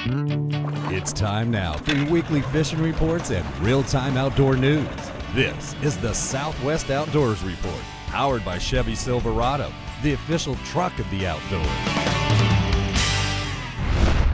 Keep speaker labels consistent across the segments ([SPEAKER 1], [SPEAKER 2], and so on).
[SPEAKER 1] It's time now for your weekly fishing reports and real-time outdoor news. This is the Southwest Outdoors Report, powered by Chevy Silverado, the official truck of the outdoors.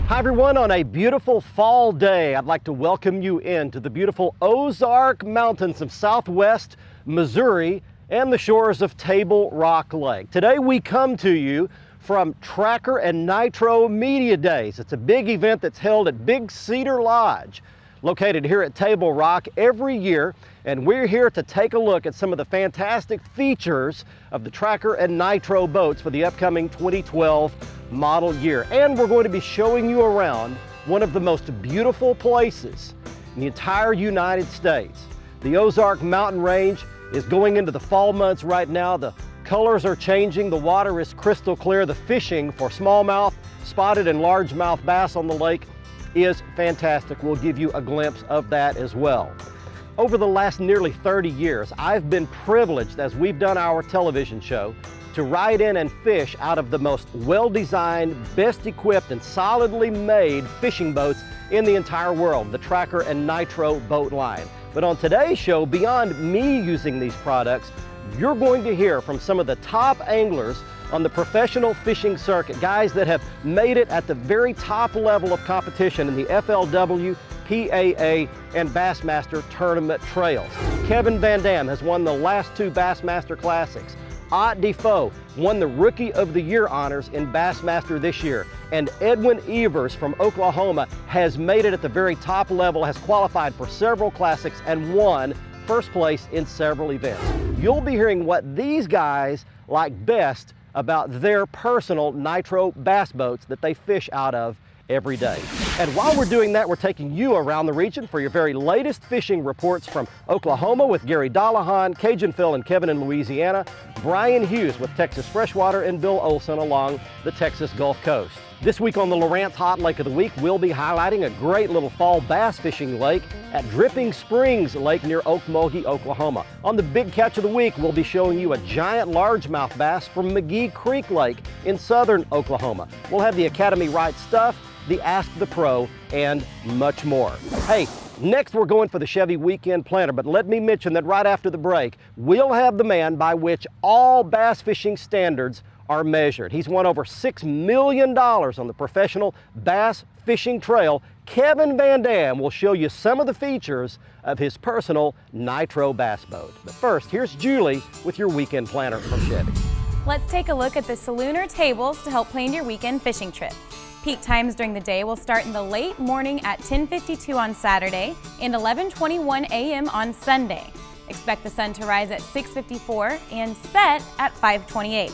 [SPEAKER 2] Hi everyone, on a beautiful fall day, I'd like to welcome you into the beautiful Ozark Mountains of Southwest Missouri and the shores of Table Rock Lake. Today we come to you from Tracker and Nitro Media Days. It's a big event that's held at Big Cedar Lodge, located here at Table Rock every year, and we're here to take a look at some of the fantastic features of the Tracker and Nitro boats for the upcoming 2012 model year. And we're going to be showing you around one of the most beautiful places in the entire United States. The Ozark Mountain Range is going into the fall months right now. The colors are changing, the water is crystal clear. The fishing for smallmouth, spotted and largemouth bass on the lake is fantastic. We'll give you a glimpse of that as well. Over the last nearly 30 years, I've been privileged, as we've done our television show, to ride in and fish out of the most well-designed, best equipped, and solidly made fishing boats in the entire world, the Tracker and Nitro boat line. But on today's show, beyond me using these products, you're going to hear from some of the top anglers on the professional fishing circuit, guys that have made it at the very top level of competition in the FLW, PAA, and Bassmaster tournament trails. Kevin Van Dam has won the last two Bassmaster Classics. Ott Defoe won the Rookie of the Year honors in Bassmaster this year. And Edwin Evers from Oklahoma has made it at the very top level, has qualified for several classics, and won first place in several events. You'll be hearing what these guys like best about their personal Nitro bass boats that they fish out of every day. And while we're doing that, we're taking you around the region for your very latest fishing reports from Oklahoma with Gary Dollahan, Cajun Phil and Kevin in Louisiana, Brian Hughes with Texas Freshwater, and Bill Olson along the Texas Gulf Coast. This week on the Lawrence Hot Lake of the Week, we'll be highlighting a great little fall bass fishing lake at Dripping Springs Lake near Okmulgee, Oklahoma. On the Big Catch of the Week, we'll be showing you a giant largemouth bass from McGee Creek Lake in southern Oklahoma. We'll have the Academy Right Stuff, the Ask the Pro, and much more. Hey, next we're going for the Chevy Weekend Planner, but let me mention that right after the break, we'll have the man by which all bass fishing standards are measured. He's won over $6 million on the professional bass fishing trail. Kevin Van Dam will show you some of the features of his personal Nitro bass boat. But first, here's Julie with your Weekend Planner from Chevy.
[SPEAKER 3] Let's take a look at the Salooner tables to help plan your weekend fishing trip. Peak times during the day will start in the late morning at 10:52 on Saturday and 11:21 a.m. on Sunday. Expect the sun to rise at 6:54 and set at 5:28.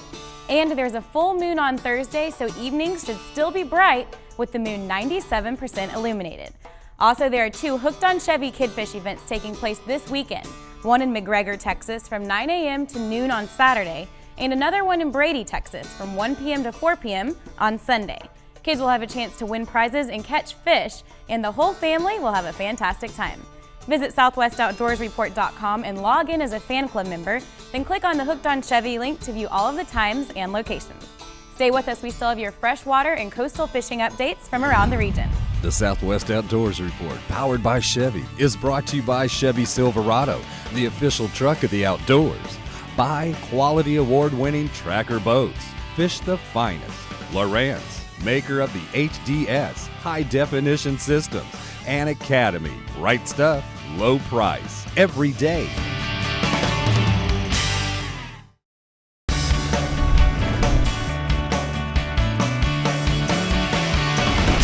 [SPEAKER 3] And there's a full moon on Thursday, so evenings should still be bright with the moon 97% illuminated. Also, there are two Hooked on Chevy Kid Fish events taking place this weekend. One in McGregor, Texas from 9 a.m. to noon on Saturday, and another one in Brady, Texas from 1 p.m. to 4 p.m. on Sunday. Kids will have a chance to win prizes and catch fish, and the whole family will have a fantastic time. Visit southwestoutdoorsreport.com and log in as a fan club member, then click on the Hooked on Chevy link to view all of the times and locations. Stay with us, we still have your freshwater and coastal fishing updates from around the region.
[SPEAKER 1] The Southwest Outdoors Report, powered by Chevy, is brought to you by Chevy Silverado, the official truck of the outdoors. Buy quality award-winning Tracker boats. Fish the finest. Lawrence, maker of the HDS, high-definition systems, and Academy. Right stuff, low price, every day.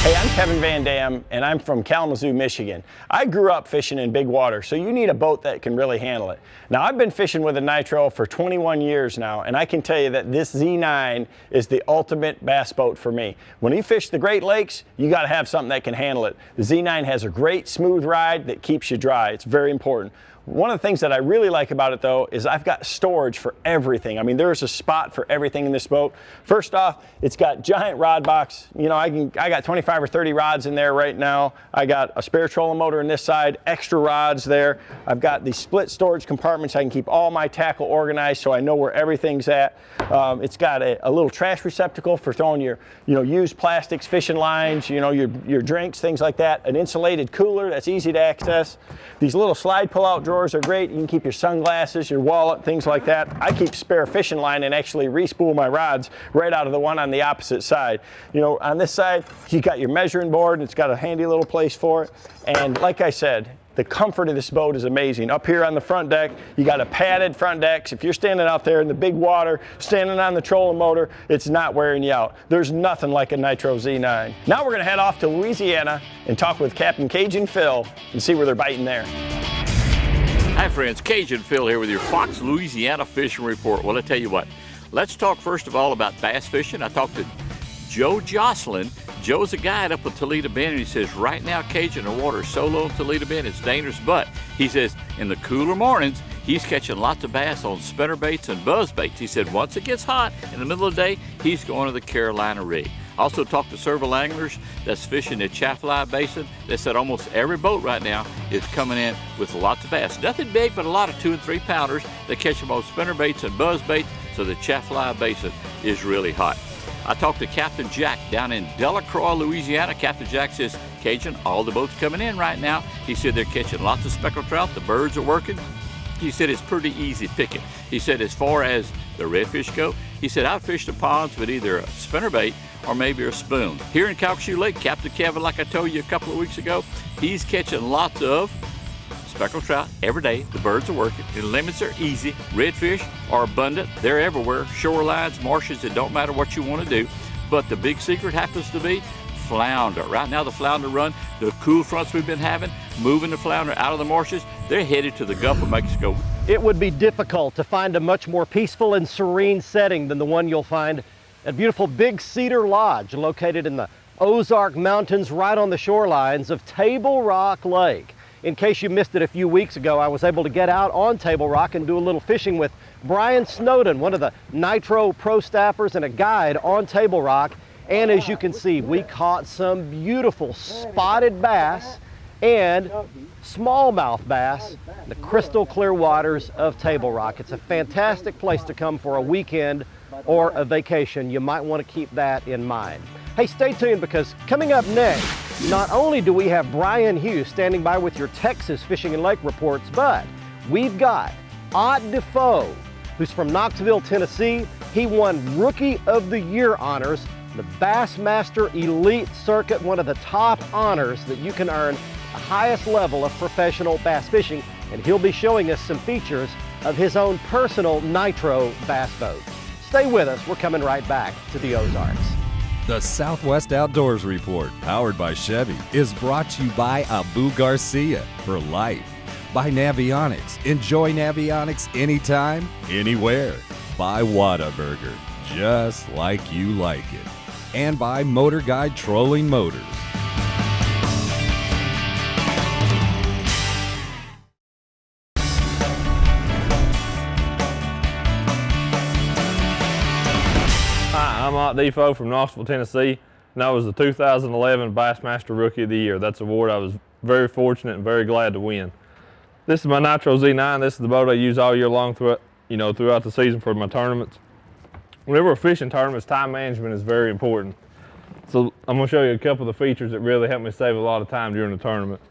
[SPEAKER 4] Hey, I'm Kevin Van Dam, and I'm from Kalamazoo, Michigan. I grew up fishing in big water, so you need a boat that can really handle it. Now, I've been fishing with a Nitro for 21 years now, and I can tell you that this Z9 is the ultimate bass boat for me. When you fish the Great Lakes, you got to have something that can handle it. The Z9 has a great smooth ride that keeps you dry. It's very important. One of the things that I really like about it though is I've got storage for everything. I mean, there's a spot for everything in this boat. First off, it's got giant rod box. You know, I got 25 or 30 rods in there right now. I got a spare trolling motor on this side, extra rods there. I've got these split storage compartments. I can keep all my tackle organized so I know where everything's at. It's got a little trash receptacle for throwing your, used plastics, fishing lines, your drinks, things like that. An insulated cooler that's easy to access. These little slide pull-out drawers are great. You can keep your sunglasses, your wallet, things like that. I keep spare fishing line and actually re-spool my rods right out of the one on the opposite side. On this side, you got your measuring board, and it's got a handy little place for it. And like I said, the comfort of this boat is amazing. Up here on the front deck, you got a padded front deck. So if you're standing out there in the big water, standing on the trolling motor, it's not wearing you out. There's nothing like a Nitro Z9. Now we're gonna head off to Louisiana and talk with Captain Cajun Phil and see where they're biting there.
[SPEAKER 5] Hi friends, Cajun Phil here with your Fox Louisiana Fishing Report. Well, I tell you what, let's talk first of all about bass fishing. I talked to Joe Jocelyn. Joe's a guide up at Toledo Bend, and he says right now, Cajun, the water is so low in Toledo Bend, it's dangerous, but he says in the cooler mornings, he's catching lots of bass on spinner baits and buzz baits. He said once it gets hot in the middle of the day, he's going to the Carolina rig. Also talked to several anglers that's fishing the Chaffly Basin. They said almost every boat right now is coming in with lots of bass. Nothing big, but a lot of 2 and 3 pounders. They catch them on spinner baits and buzz baits, so the Chaffly Basin is really hot. I talked to Captain Jack down in Delacroix, Louisiana. Captain Jack says, Cajun, all the boats coming in right now. He said they're catching lots of speckled trout. The birds are working. He said it's pretty easy picking. He said as far as the redfish go, he said I've fished the ponds with either a spinnerbait or maybe a spoon. Here in Calcasieu Lake, Captain Kevin, like I told you a couple of weeks ago, he's catching lots of speckled trout every day. The birds are working. The limits are easy. Redfish are abundant. They're everywhere. Shorelines, marshes, it don't matter what you want to do. But the big secret happens to be flounder. Right now the flounder run, the cool fronts we've been having, moving the flounder out of the marshes, they're headed to the Gulf of Mexico.
[SPEAKER 2] It would be difficult to find a much more peaceful and serene setting than the one you'll find at beautiful Big Cedar Lodge, located in the Ozark Mountains right on the shorelines of Table Rock Lake. In case you missed it a few weeks ago, I was able to get out on Table Rock and do a little fishing with Brian Snowden, one of the Nitro pro staffers and a guide on Table Rock. And as you can see, we caught some beautiful spotted bass and smallmouth bass in the crystal clear waters of Table Rock. It's a fantastic place to come for a weekend or a vacation. You might want to keep that in mind. Hey, stay tuned, because coming up next, not only do we have Brian Hughes standing by with your Texas fishing and lake reports, but we've got Ott Defoe, who's from Knoxville, Tennessee. He won Rookie of the Year honors, the Bassmaster Elite Circuit, one of the top honors that you can earn, the highest level of professional bass fishing, and he'll be showing us some features of his own personal Nitro bass boat. Stay with us, we're coming right back to the Ozarks.
[SPEAKER 1] The Southwest Outdoors Report, powered by Chevy, is brought to you by Abu Garcia for life. By Navionics, enjoy Navionics anytime, anywhere. By Whataburger, just like you like it. And by Motor Guide Trolling Motors.
[SPEAKER 6] Hi, I'm Ott Defoe from Knoxville, Tennessee, and I was the 2011 Bassmaster Rookie of the Year. That's an award I was very fortunate and very glad to win. This is my Nitro Z9. This is the boat I use all year long throughout the season for my tournaments. Whenever we're fishing tournaments, time management is very important. So I'm going to show you a couple of the features that really help me save a lot of time during the tournament.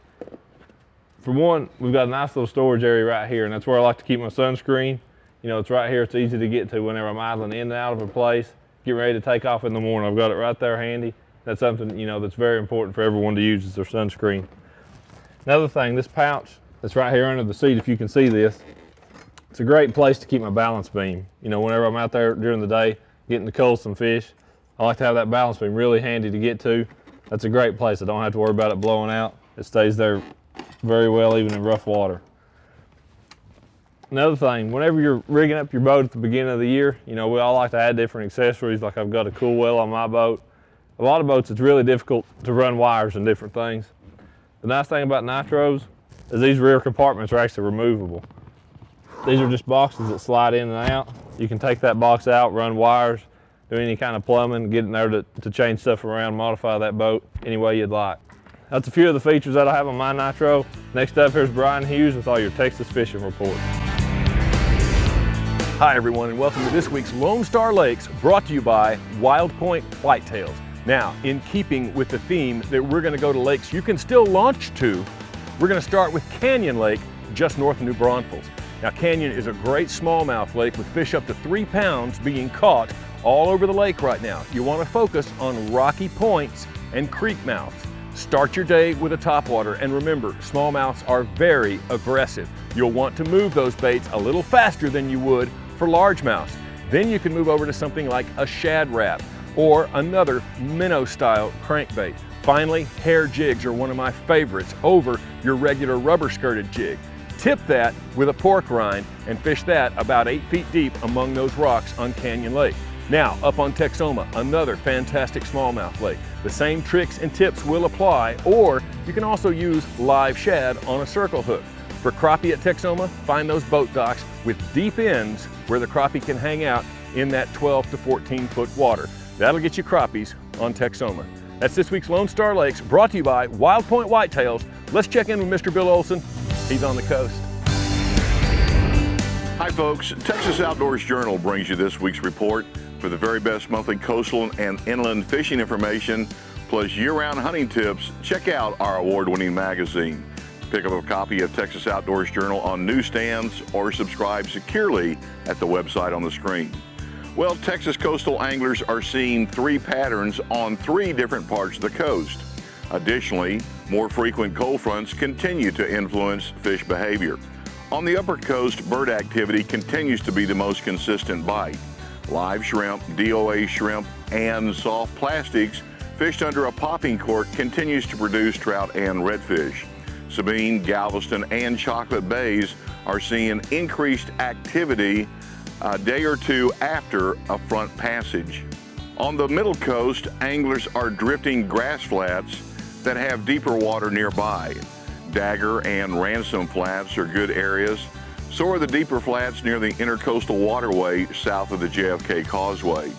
[SPEAKER 6] For one, we've got a nice little storage area right here, and that's where I like to keep my sunscreen. It's right here. It's easy to get to whenever I'm idling in and out of a place, getting ready to take off in the morning. I've got it right there handy. That's something, that's very important for everyone to use, is their sunscreen. Another thing, this pouch that's right here under the seat, if you can see this, it's a great place to keep my balance beam. Whenever I'm out there during the day getting to cull some fish, I like to have that balance beam really handy to get to. That's a great place. I don't have to worry about it blowing out. It stays there very well even in rough water. Another thing, whenever you're rigging up your boat at the beginning of the year, we all like to add different accessories. Like I've got a cool well on my boat. A lot of boats, it's really difficult to run wires and different things. The nice thing about Nitros, is these rear compartments are actually removable. These are just boxes that slide in and out. You can take that box out, run wires, do any kind of plumbing, get in there to change stuff around, modify that boat any way you'd like. That's a few of the features that I have on my Nitro. Next up, here's Brian Hughes with all your Texas fishing reports.
[SPEAKER 7] Hi everyone, and welcome to this week's Lone Star Lakes, brought to you by Wild Point Whitetails. Now, in keeping with the theme that we're going to go to lakes you can still launch to, we're going to start with Canyon Lake, just north of New Braunfels. Now, Canyon is a great smallmouth lake with fish up to 3 pounds being caught all over the lake right now. You want to focus on rocky points and creek mouths. Start your day with a topwater, and remember, smallmouths are very aggressive. You'll want to move those baits a little faster than you would for largemouths. Then you can move over to something like a shad wrap or another minnow style crankbait. Finally, hair jigs are one of my favorites over your regular rubber skirted jig. Tip that with a pork rind and fish that about 8 feet deep among those rocks on Canyon Lake. Now, up on Texoma, another fantastic smallmouth lake. The same tricks and tips will apply, or you can also use live shad on a circle hook. For crappie at Texoma, find those boat docks with deep ends where the crappie can hang out in that 12 to 14 foot water. That'll get you crappies on Texoma. That's this week's Lone Star Lakes, brought to you by Wild Point Whitetails. Let's check in with Mr. Bill Olson. He's on the coast.
[SPEAKER 8] Hi folks, Texas Outdoors Journal brings you this week's report. For the very best monthly coastal and inland fishing information, plus year-round hunting tips, check out our award-winning magazine. Pick up a copy of Texas Outdoors Journal on newsstands or subscribe securely at the website on the screen. Well, Texas coastal anglers are seeing 3 patterns on 3 different parts of the coast. Additionally, more frequent cold fronts continue to influence fish behavior. On the upper coast, bird activity continues to be the most consistent bite. Live shrimp, DOA shrimp, and soft plastics fished under a popping cork continues to produce trout and redfish. Sabine, Galveston, and Chocolate Bays are seeing increased activity a day or two after a front passage. On the middle coast, anglers are drifting grass flats that have deeper water nearby. Dagger and Ransom Flats are good areas. So are the deeper flats near the Intercoastal Waterway south of the JFK Causeway.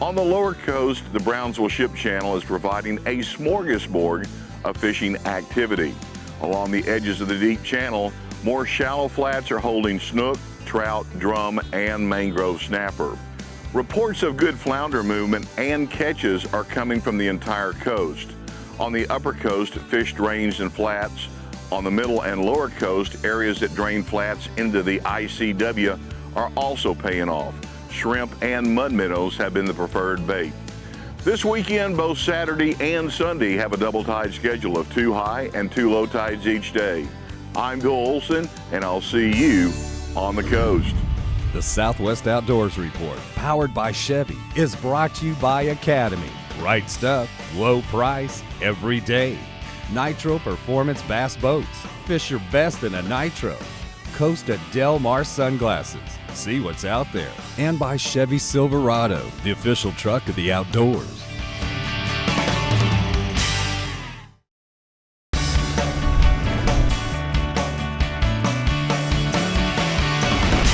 [SPEAKER 8] On the lower coast, the Brownsville Ship Channel is providing a smorgasbord of fishing activity. Along the edges of the deep channel, more shallow flats are holding snook, trout, drum, and mangrove snapper. Reports of good flounder movement and catches are coming from the entire coast. On the upper coast, fish drains and flats. On the middle and lower coast, areas that drain flats into the ICW are also paying off. Shrimp and mud minnows have been the preferred bait. This weekend, both Saturday and Sunday have a double tide schedule of 2 high and 2 low tides each day. I'm Bill Olson, and I'll see you on the coast.
[SPEAKER 1] The Southwest Outdoors Report, powered by Chevy, is brought to you by Academy. Right stuff, low price, every day. Nitro Performance Bass Boats. Fish your best in a Nitro. Costa Del Mar Sunglasses. See what's out there. And by Chevy Silverado, the official truck of the outdoors.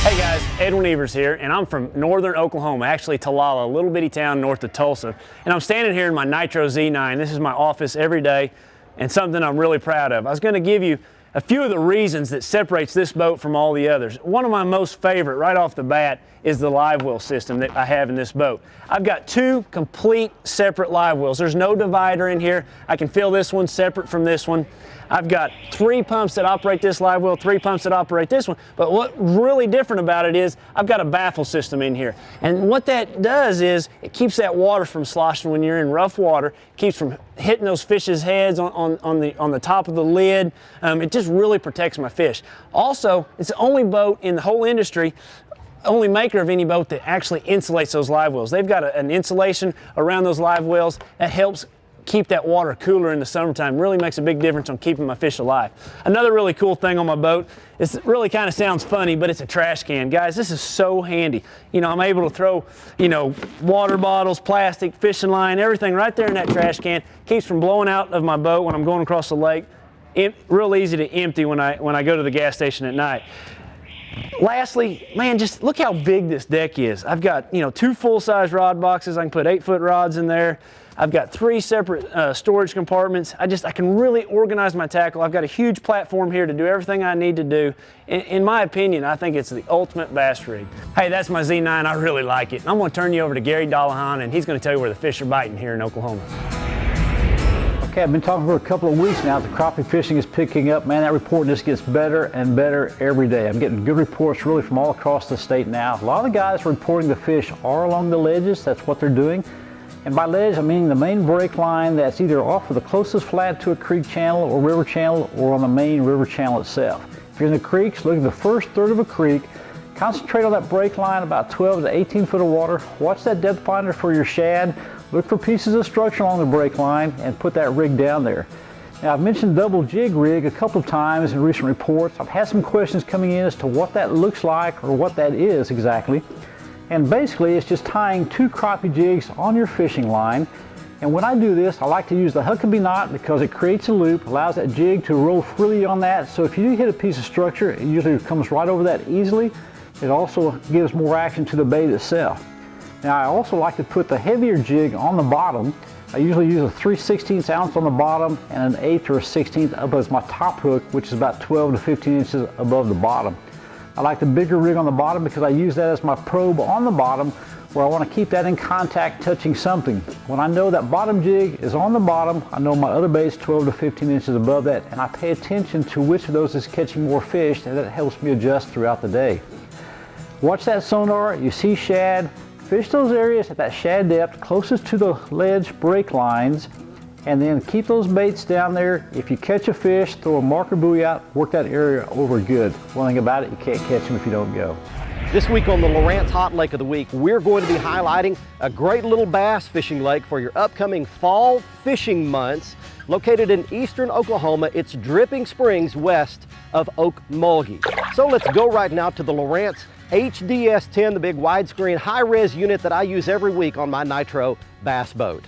[SPEAKER 9] Hey guys, Edwin Evers here, and I'm from northern Oklahoma, actually Talala, a little bitty town north of Tulsa. And I'm standing here in my Nitro Z9. This is my office every day, and something I'm really proud of. I was going to give you a few of the reasons that separates this boat from all the others. One of my most favorite right off the bat is the live well system that I have in this boat. I've got 2 complete separate live wells. There's no divider in here. I can fill this one separate from this one. I've got 3 pumps that operate this live well, 3 pumps that operate this one. But what's really different about it is I've got a baffle system in here. And what that does is it keeps that water from sloshing when you're in rough water, keeps from hitting those fish's heads on the top of the lid. It just really protects my fish. Also, it's the only boat in the whole industry, only maker of any boat that actually insulates those live wells. They've got an insulation around those live wells that helps keep that water cooler in the summertime. Really makes a big difference on keeping my fish alive. Another really cool thing on my boat is, it really kind of sounds funny, but it's a trash can. Guys, this is so handy. You know, I'm able to throw, water bottles, plastic, fishing line, everything right there in that trash can. Keeps from blowing out of my boat when I'm going across the lake. real easy to empty when I go to the gas station at night. Lastly, man, just look how big this deck is. I've got, 2 full-size rod boxes. I can put 8-foot rods in there. I've got 3 separate storage compartments. I can really organize my tackle. I've got a huge platform here to do everything I need to do. In my opinion, I think it's the ultimate bass rig. Hey, that's my Z9. I really like it. I'm going to turn you over to Gary Dollahan, and he's going to tell you where the fish are biting here in Oklahoma.
[SPEAKER 10] Okay, I've been talking for a couple of weeks now. The crappie fishing is picking up. Man, that report just gets better and better every day. I'm getting good reports really from all across the state now. A lot of the guys reporting the fish are along the ledges. That's what they're doing. And by ledge, I mean the main break line that's either off of the closest flat to a creek channel or river channel or on the main river channel itself. If you're in the creeks, look at the first third of a creek. Concentrate on that break line, about 12 to 18 foot of water. Watch that depth finder for your shad. Look for pieces of structure along the break line and put that rig down there. Now, I've mentioned double jig rig a couple of times in recent reports. I've had some questions coming in as to what that looks like or what that is exactly. And basically, it's just tying 2 crappie jigs on your fishing line. And when I do this, I like to use the Huckabee knot because it creates a loop, allows that jig to roll freely on that. So if you do hit a piece of structure, it usually comes right over that easily. It also gives more action to the bait itself. Now, I also like to put the heavier jig on the bottom. I usually use a 3/16 ounce on the bottom and an 1/8 or a 1/16 up as my top hook, which is about 12 to 15 inches above the bottom. I like the bigger rig on the bottom because I use that as my probe on the bottom where I want to keep that in contact touching something. When I know that bottom jig is on the bottom, I know my other bait's 12 to 15 inches above that, and I pay attention to which of those is catching more fish, and that helps me adjust throughout the day. Watch that sonar, you see shad, fish those areas at that shad depth closest to the ledge break lines, and then keep those baits down there. If you catch a fish, throw a marker buoy out, work that area over good. One thing about it, you can't catch them if you don't go.
[SPEAKER 2] This week on the Lowrance Hot Lake of the Week, we're going to be highlighting a great little bass fishing lake for your upcoming fall fishing months. Located in eastern Oklahoma, it's Dripping Springs west of Okmulgee. So let's go right now to the Lowrance HDS-10, the big widescreen high-res unit that I use every week on my Nitro bass boat.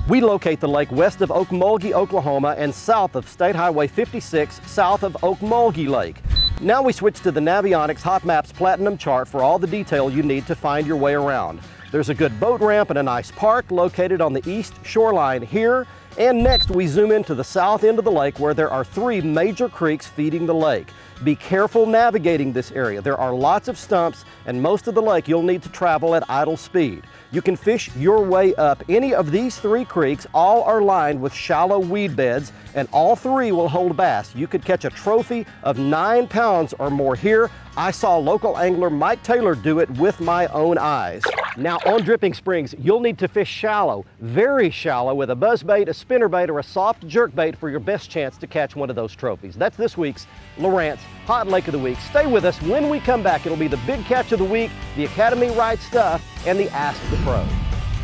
[SPEAKER 2] We locate the lake west of Okmulgee, Oklahoma, and south of State Highway 56, south of Okmulgee Lake. Now we switch to the Navionics Hot Maps Platinum chart for all the detail you need to find your way around. There's a good boat ramp and a nice park located on the east shoreline here. And next we zoom into the south end of the lake where there are 3 major creeks feeding the lake. Be careful navigating this area. There are lots of stumps and most of the lake you'll need to travel at idle speed. You can fish your way up any of these 3 creeks. All are lined with shallow weed beds and all 3 will hold bass. You could catch a trophy of 9 pounds or more here. I saw local angler Mike Taylor do it with my own eyes. Now on Dripping Springs, you'll need to fish shallow, very shallow, with a buzzbait, a spinnerbait, or a soft jerkbait for your best chance to catch one of those trophies. That's this week's Lowrance Hot Lake of the Week. Stay with us. When we come back, it'll be the big catch of the week, the Academy Right Stuff, and the Ask the Pro.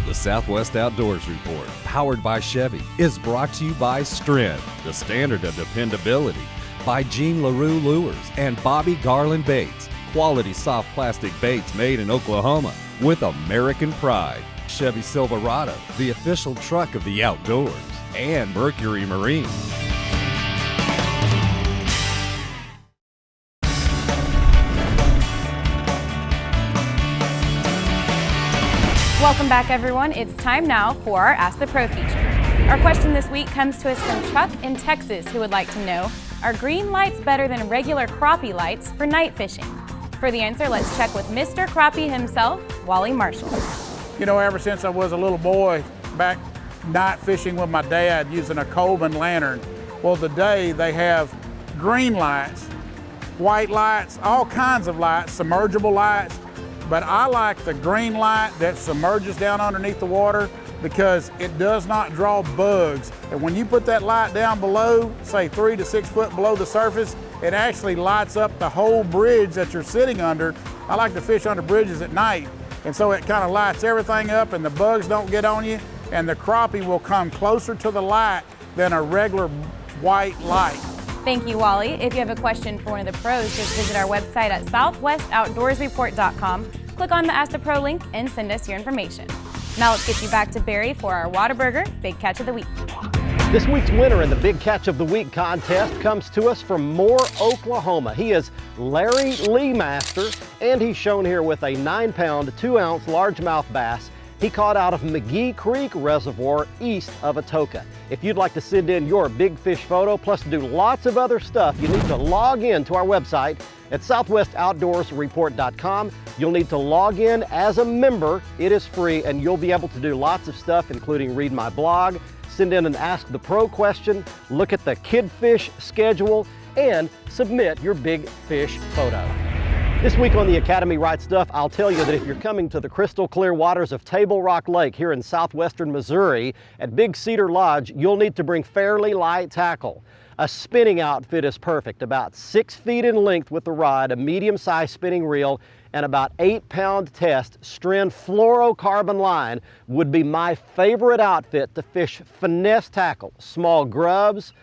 [SPEAKER 1] The Southwest Outdoors Report, powered by Chevy, is brought to you by Stren, the standard of dependability, by Jean LaRue Lures and Bobby Garland Baits, quality soft plastic baits made in Oklahoma with American pride, Chevy Silverado, the official truck of the outdoors, and Mercury Marine.
[SPEAKER 3] Welcome back, everyone. It's time now for our Ask the Pro feature. Our question this week comes to us from Chuck in Texas, who would like to know, are green lights better than regular crappie lights for night fishing? For the answer, let's check with Mr. Crappie himself, Wally Marshall.
[SPEAKER 11] You know, ever since I was a little boy, back night fishing with my dad using a Coleman lantern, well, today they have green lights, white lights, all kinds of lights, submergible lights, but I like the green light that submerges down underneath the water because it does not draw bugs. And when you put that light down below, say 3 to 6 foot below the surface, it actually lights up the whole bridge that you're sitting under. I like to fish under bridges at night, and so it kind of lights everything up and the bugs don't get on you, and the crappie will come closer to the light than a regular white light.
[SPEAKER 3] Thank you, Wally. If you have a question for one of the pros, just visit our website at southwestouttdoorsreport.com, click on the Ask the Pro link, and send us your information. Now let's get you back to Barry for our Whataburger Big Catch of the Week.
[SPEAKER 2] This week's winner in the Big Catch of the Week contest comes to us from Moore, Oklahoma. He is Larry Lee Master, and he's shown here with a 9-pound, 2-ounce largemouth bass he caught out of McGee Creek Reservoir east of Atoka. If you'd like to send in your big fish photo, plus do lots of other stuff, you need to log in to our website at southwestoutdoorsreport.com. You'll need to log in as a member. It is free, and you'll be able to do lots of stuff, including read my blog, send in an Ask the Pro question, look at the Kid Fish schedule, and submit your big fish photo. This week on the Academy Right Stuff, I'll tell you that if you're coming to the crystal clear waters of Table Rock Lake here in southwestern Missouri at Big Cedar Lodge, you'll need to bring fairly light tackle. A spinning outfit is perfect, about 6 feet in length with the rod, a medium-sized spinning reel, and about 8-pound test Stren fluorocarbon line would be my favorite outfit to fish finesse tackle, small grubs,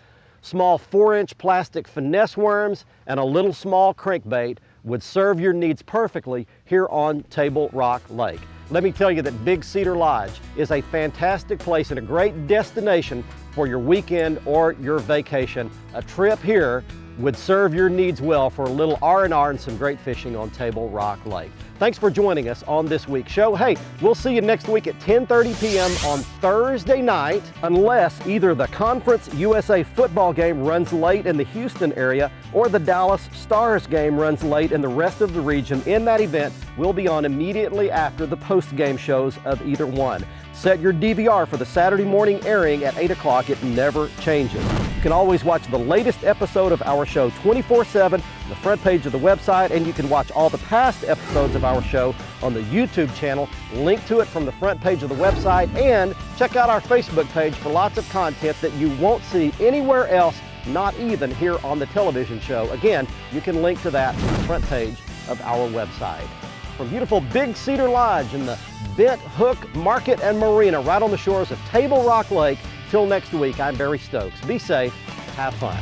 [SPEAKER 2] small 4-inch plastic finesse worms, and a little small crankbait would serve your needs perfectly here on Table Rock Lake. Let me tell you that Big Cedar Lodge is a fantastic place and a great destination for your weekend or your vacation. A trip here would serve your needs well for a little R&R and some great fishing on Table Rock Lake. Thanks for joining us on this week's show. Hey, we'll see you next week at 10:30 p.m. on Thursday night, unless either the Conference USA football game runs late in the Houston area or the Dallas Stars game runs late in the rest of the region. In that event, we'll be on immediately after the post-game shows of either one. Set your DVR for the Saturday morning airing at 8 o'clock. It never changes. You can always watch the latest episode of our show 24/7 on the front page of the website, and you can watch all the past episodes of our show on the YouTube channel. Link to it from the front page of the website, and check out our Facebook page for lots of content that you won't see anywhere else, not even here on the television show. Again, you can link to that on the front page of our website. From beautiful Big Cedar Lodge in the Bent Hook Market and Marina right on the shores of Table Rock Lake. Till next week, I'm Barry Stokes. Be safe, have fun.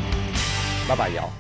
[SPEAKER 2] Bye-bye, y'all.